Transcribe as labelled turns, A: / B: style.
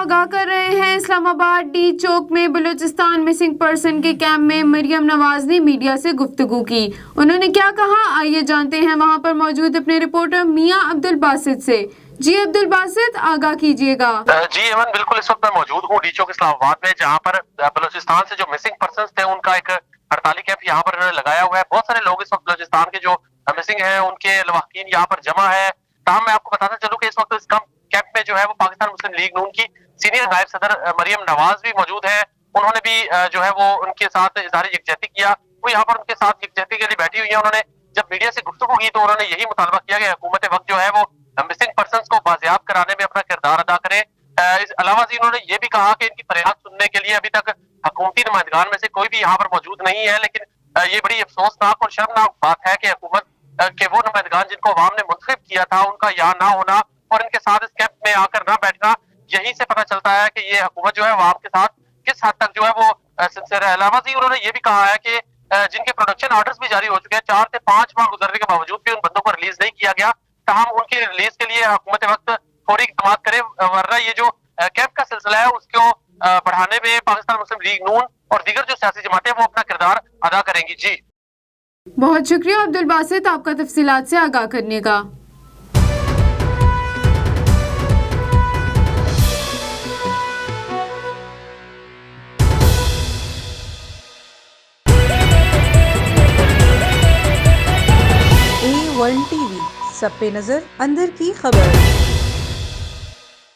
A: आगाह कर रहे हैं। इस्लामाबाद डी चौक में बलूचिस्तान मिसिंग पर्सन के कैंप में मरियम नवाज ने मीडिया से गुफ्तगू की। उन्होंने क्या कहा, आइए जानते हैं वहां पर मौजूद अपने रिपोर्टर मियां अब्दुल बासित से। जी अब्दुल बासित, आगाह कीजिएगा।
B: जी अमन, बिल्कुल इस वक्त मैं मौजूद हूँ डी चौक इस्लामाबाद में, जहाँ पर बलूचिस्तान से जो मिसिंग पर्सन थे उनका एक हड़ताली कैंप यहाँ पर इन्होंने लगाया हुआ है। बहुत सारे लोग इस वक्त बलूचिस्तान के जो मिसिंग है उनके लवाहकीन यहाँ पर जमा है। ताहम मैं आपको बताना चलूँ कि इस वक्त इस कैंप में जो है वो पाकिस्तान मुस्लिम लीग नून की सीनियर नायब सदर मरियम नवाज भी मौजूद है। उन्होंने भी जो है वो उनके साथ इजहार यकजहती किया। वो यहाँ पर उनके साथ यकजहती के लिए बैठी हुई है। उन्होंने जब मीडिया से गुफ्तगू की तो उन्होंने यही मुतालबा किया कि हुकूमत वक्त जो है वो मिसिंग पर्सन को बाजियाब कराने में अपना किरदार अदा करे। इस अलावा जी उन्होंने ये भी कहा कि इनकी फरियाद सुनने के लिए अभी तक हुकूमती नुमाइंदगान में से कोई भी यहाँ पर मौजूद नहीं है। लेकिन ये बड़ी अफसोसनाक और शर्मनाक बात है कि हुकूमत के वो नुमाइंदगान जिनको अवाम ने मुंतखब किया था उनका यहाँ ना होना और इनके साथ इस कैंप में आकर ना बैठना, यहीं से पता चलता है कि ये हुकूमत जो है अवाम के साथ किस हद तक जो है वो सिंसियर है। अलावा जी उन्होंने ये भी कहा है कि जिनके प्रोडक्शन ऑर्डर्स भी जारी हो चुके हैं, 4 से 5 माह गुजरने के बावजूद भी उन बंदों को रिलीज नहीं किया गया। ताहम उनकी रिलीज के लिए हुकूमत वक्त फौरी इक़दाम करे, वरना ये जो कैंप का सिलसिला है उसको बढ़ाने में पाकिस्तान मुस्लिम लीग नून और दीगर जो सियासी जमातें वो अपना किरदार अदा करेंगी। जी
A: बहुत शुक्रिया अब्दुल बासित आपका तफसीलात से आगाह करने का।
C: A1 टीवी, सब पे नजर, अंदर की खबर।